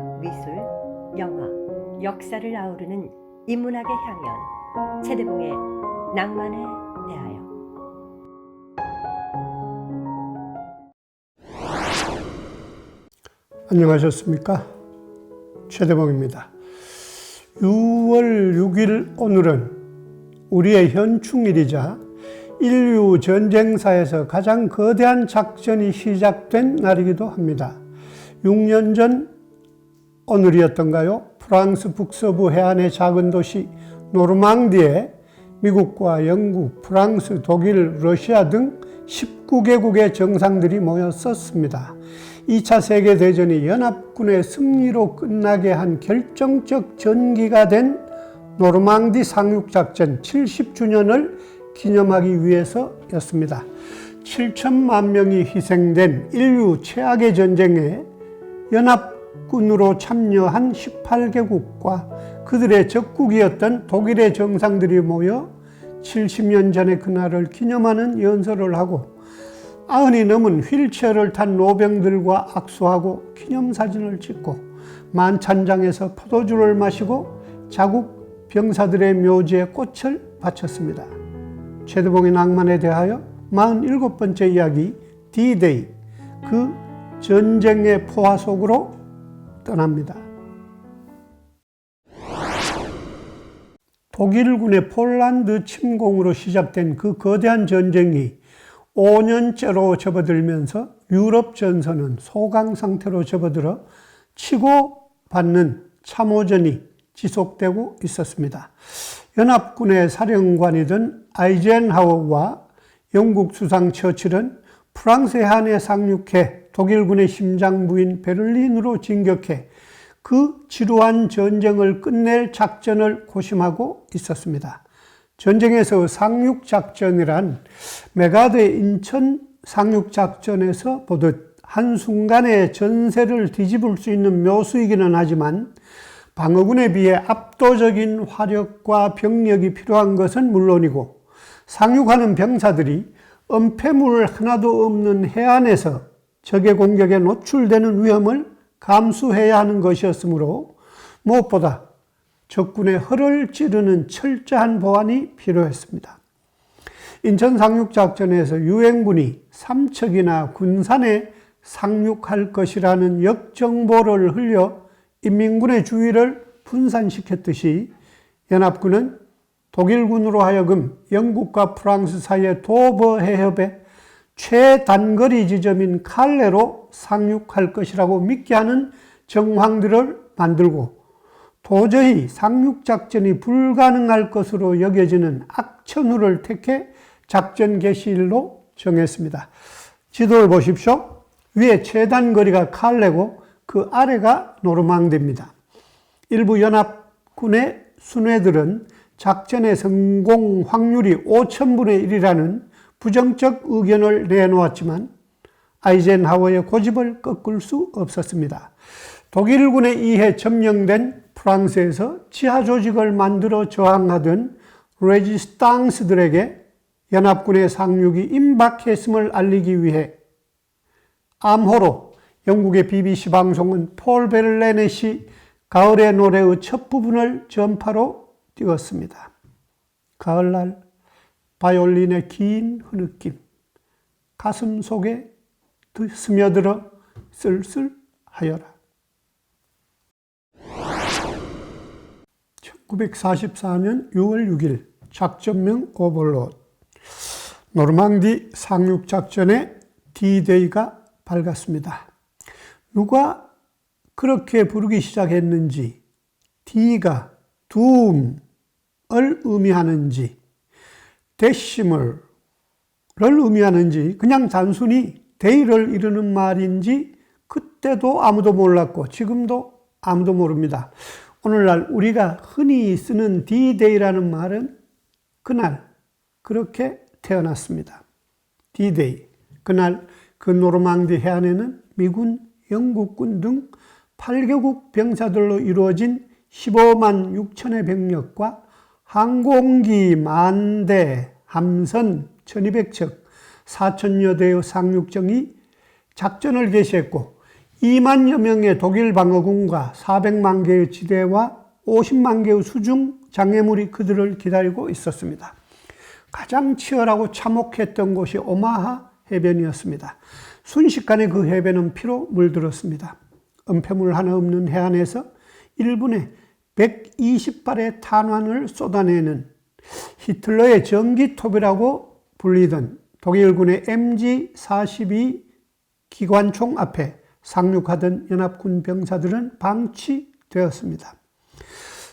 문학, 미술, 영화, 역사를 아우르는 인문학의 향연, 최대봉의 낭만에 대하여. 안녕하셨습니까? 최대봉입니다. 6월 6일 오늘은 우리의 현충일이자 인류 전쟁사에서 가장 거대한 작전이 시작된 날이기도 합니다. 6년 전 오늘이었던가요? 프랑스 북서부 해안의 작은 도시 노르망디에 미국과 영국, 프랑스, 독일, 러시아 등 19개국의 정상들이 모였었습니다. 2차 세계대전이 연합군의 승리로 끝나게 한 결정적 전기가 된 노르망디 상륙작전 70주년을 기념하기 위해서였습니다. 7천만 명이 희생된 인류 최악의 전쟁에 연합군으로 참여한 18개국과 그들의 적국이었던 독일의 정상들이 모여 70년 전의 그날을 기념하는 연설을 하고 90이 넘은 휠체어를 탄 노병들과 악수하고 기념사진을 찍고 만찬장에서 포도주를 마시고 자국 병사들의 묘지에 꽃을 바쳤습니다. 최대봉의 낭만에 대하여 47번째 이야기 D-Day, 그 전쟁의 포화 속으로 떠납니다. 독일군의 폴란드 침공으로 시작된 그 거대한 전쟁이 5년째로 접어들면서 유럽 전선은 소강 상태로 접어들어 치고받는 참호전이 지속되고 있었습니다. 연합군의 사령관이던 아이젠하워와 영국 수상 처칠은 프랑스 해안에 상륙해 독일군의 심장부인 베를린으로 진격해 그 지루한 전쟁을 끝낼 작전을 고심하고 있었습니다. 전쟁에서 상륙작전이란 메가드의 인천 상륙작전에서 보듯 한순간에 전세를 뒤집을 수 있는 묘수이기는 하지만 방어군에 비해 압도적인 화력과 병력이 필요한 것은 물론이고 상륙하는 병사들이 은폐물 하나도 없는 해안에서 적의 공격에 노출되는 위험을 감수해야 하는 것이었으므로 무엇보다 적군의 허를 찌르는 철저한 보안이 필요했습니다. 인천 상륙작전에서 유엔군이 삼척이나 군산에 상륙할 것이라는 역정보를 흘려 인민군의 주의를 분산시켰듯이 연합군은 독일군으로 하여금 영국과 프랑스 사이의 도버 해협의 최단거리 지점인 칼레로 상륙할 것이라고 믿게 하는 정황들을 만들고 도저히 상륙작전이 불가능할 것으로 여겨지는 악천후를 택해 작전 개시일로 정했습니다. 지도를 보십시오. 위에 최단거리가 칼레고 그 아래가 노르망디입니다. 일부 연합군의 순회들은 작전의 성공 확률이 5000분의 1이라는 부정적 의견을 내놓았지만 아이젠하워의 고집을 꺾을 수 없었습니다. 독일군에 의해 점령된 프랑스에서 지하 조직을 만들어 저항하던 레지스탕스들에게 연합군의 상륙이 임박했음을 알리기 위해 암호로 영국의 BBC 방송은 폴 베를레넷이 가을의 노래의 첫 부분을 전파로 띄웠습니다. 가을날 바이올린의 긴 흐느낌, 가슴 속에 스며들어 쓸쓸하여라. 1944년 6월 6일 작전명 오버로드, 노르망디 상륙작전의 D-Day가 밝았습니다. 누가 그렇게 부르기 시작했는지, D가 doom을 의미하는지, 데시멀을 의미하는지, 그냥 단순히 day를 이루는 말인지 그때도 아무도 몰랐고 지금도 아무도 모릅니다. 오늘날 우리가 흔히 쓰는 D-Day라는 말은 그날 그렇게 태어났습니다. D-Day, 그날 그 노르망디 해안에는 미군, 영국군 등 8개국 병사들로 이루어진 15만 6천의 병력과 항공기 10,000대, 함선 1200척, 4,000여 대의 상륙정이 작전을 개시했고 2만여 명의 독일 방어군과 400만 개의 지대와 50만 개의 수중 장애물이 그들을 기다리고 있었습니다. 가장 치열하고 참혹했던 곳이 오마하 해변이었습니다. 순식간에 그 해변은 피로 물들었습니다. 은폐물 하나 없는 해안에서 1분에 120발의 탄환을 쏟아내는 히틀러의 전기톱이라고 불리던 독일군의 MG-42 기관총 앞에 상륙하던 연합군 병사들은 방치되었습니다.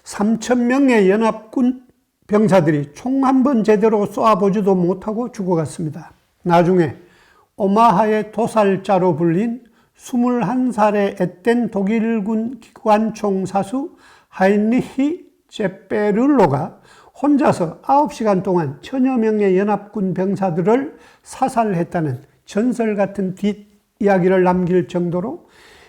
3,000명의 연합군 병사들이 총 한 번 제대로 쏘아보지도 못하고 죽어갔습니다. 나중에 오마하의 도살자로 불린 21살의 앳된 독일군 기관총 사수 하인리히 제페를로가 혼자서 9시간 동안 1000여 명의 연합군 병사들을 사살했다는 전설 같은 뒷이야기를 남길 정도로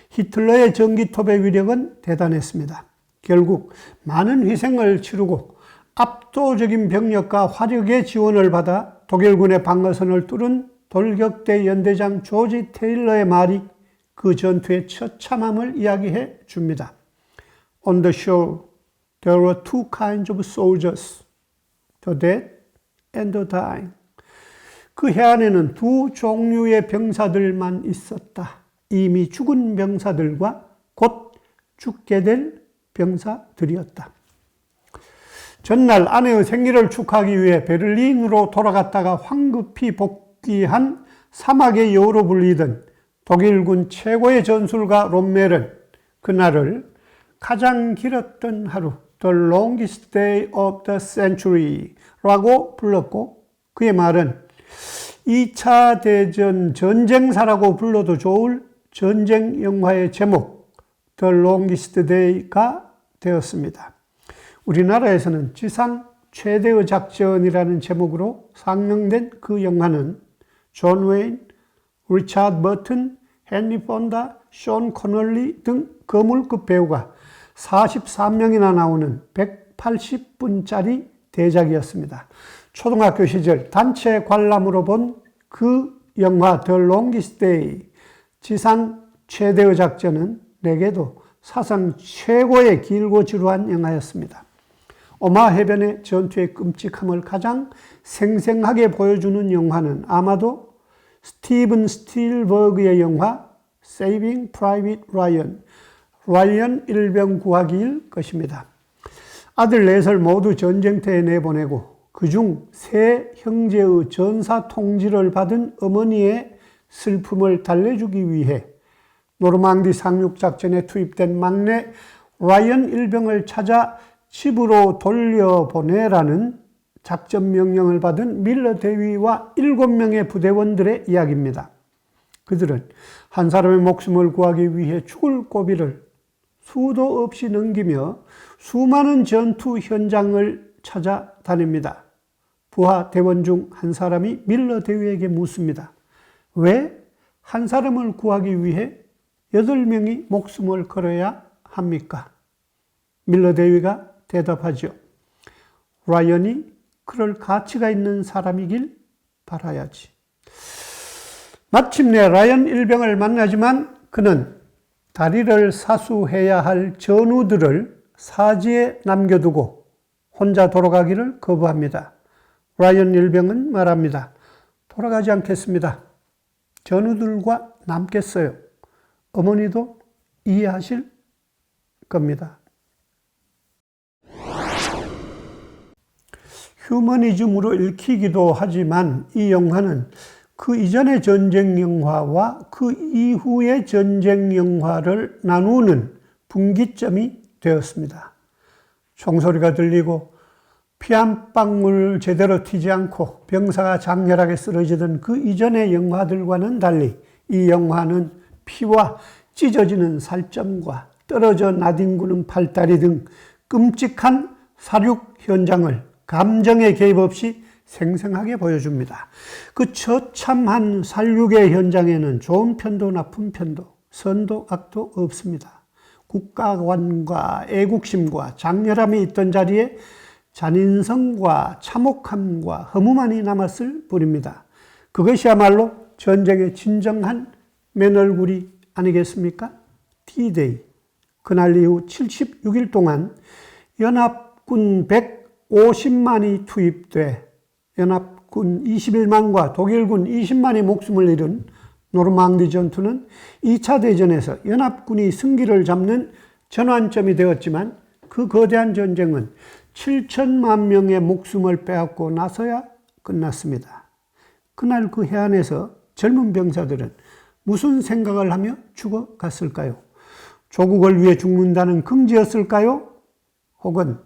히틀러의 전기톱의 위력은 대단했습니다. 결국 많은 희생을 치르고 압도적인 병력과 화력의 지원을 받아 독일군의 방어선을 뚫은 돌격대 연대장 조지 테일러의 말이 그 전투의 처참함을 이야기해 줍니다. On the shore, there were two kinds of soldiers, the dead and the dying. 그 해안에는 두 종류의 병사들만 있었다. 이미 죽은 병사들과 곧 죽게 될 병사들이었다. 전날 아내의 생일을 축하하기 위해 베를린으로 돌아갔다가 황급히 복귀한 사막의 여우로 불리던 독일군 최고의 전술가 롬멜은 그날을 가장 길었던 하루, The longest day of the century 라고 불렀고, 그의 말은 2차 대전 전쟁사라고 불러도 좋을 전쟁 영화의 제목 The longest day가 되었습니다. 우리나라에서는 지상 최대의 작전이라는 제목으로 상영된 그 영화는 존 웨인, 리차드 버튼, 헨리 폰다, 숀 코널리 등 거물급 배우가 43명이나 나오는 180분짜리 대작이었습니다. 초등학교 시절 단체 관람으로 본 그 영화 The Longest Day, 지상 최대의 작전은 내게도 사상 최고의 길고 지루한 영화였습니다. 오마하 해변의 전투의 끔찍함을 가장 생생하게 보여주는 영화는 아마도 스티븐 스필버그의 영화 Saving Private Ryan, 라이언 일병 구하기일 것입니다. 아들 넷을 모두 전쟁터에 내보내고 그중 세 형제의 전사 통지를 받은 어머니의 슬픔을 달래주기 위해 노르망디 상륙작전에 투입된 막내 라이언 일병을 찾아 집으로 돌려보내라는 작전 명령을 받은 밀러 대위와 7명의 부대원들의 이야기입니다. 그들은 한 사람의 목숨을 구하기 위해 죽을 고비를 수도 없이 넘기며 수많은 전투 현장을 찾아다닙니다. 부하 대원 중 한 사람이 밀러 대위에게 묻습니다. 왜 한 사람을 구하기 위해 8명이 목숨을 걸어야 합니까? 밀러 대위가 대답하죠. 라이언이 그럴 가치가 있는 사람이길 바라야지. 마침내 라이언 일병을 만나지만 그는 다리를 사수해야 할 전우들을 사지에 남겨두고 혼자 돌아가기를 거부합니다. 라이언 일병은 말합니다. 돌아가지 않겠습니다. 전우들과 남겠어요. 어머니도 이해하실 겁니다. 휴머니즘으로 읽히기도 하지만 이 영화는 그 이전의 전쟁 영화와 그 이후의 전쟁 영화를 나누는 분기점이 되었습니다. 총소리가 들리고 피 한 방울 제대로 튀지 않고 병사가 장렬하게 쓰러지던 그 이전의 영화들과는 달리 이 영화는 피와 찢어지는 살점과 떨어져 나뒹구는 팔다리 등 끔찍한 사륙 현장을 감정의 개입 없이 생생하게 보여줍니다. 그 처참한 살육의 현장에는 좋은 편도 나쁜 편도, 선도 악도 없습니다. 국가관과 애국심과 장렬함이 있던 자리에 잔인성과 참혹함과 허무만이 남았을 뿐입니다. 그것이야말로 전쟁의 진정한 맨얼굴이 아니겠습니까? D-Day. 그날 이후 76일 동안 연합군 150만이 투입돼 연합군 21만과 독일군 20만이 목숨을 잃은 노르망디 전투는 2차 대전에서 연합군이 승기를 잡는 전환점이 되었지만 그 거대한 전쟁은 7천만 명의 목숨을 빼앗고 나서야 끝났습니다. 그날 그 해안에서 젊은 병사들은 무슨 생각을 하며 죽어갔을까요? 조국을 위해 죽는다는 긍지였을까요? 혹은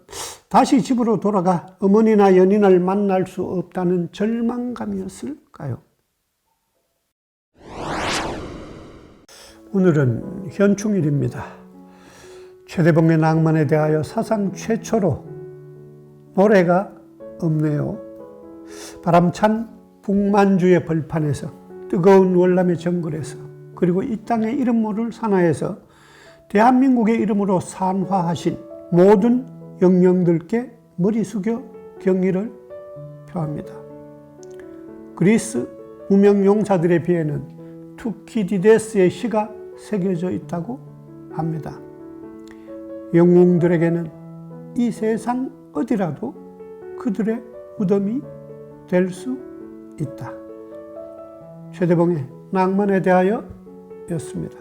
다시 집으로 돌아가 어머니나 연인을 만날 수 없다는 절망감이었을까요? 오늘은 현충일입니다. 최대봉의 낭만에 대하여 사상 최초로 노래가 없네요. 바람찬 북만주의 벌판에서, 뜨거운 월남의 정글에서, 그리고 이 땅의 이름 모를 산하에서 대한민국의 이름으로 산화하신 모든 영령들께 머리 숙여 경의를 표합니다. 그리스 무명 용사들의 비에는 투키디데스의 시가 새겨져 있다고 합니다. 영웅들에게는 이 세상 어디라도 그들의 무덤이 될 수 있다. 최대봉의 낭만에 대하여 였습니다.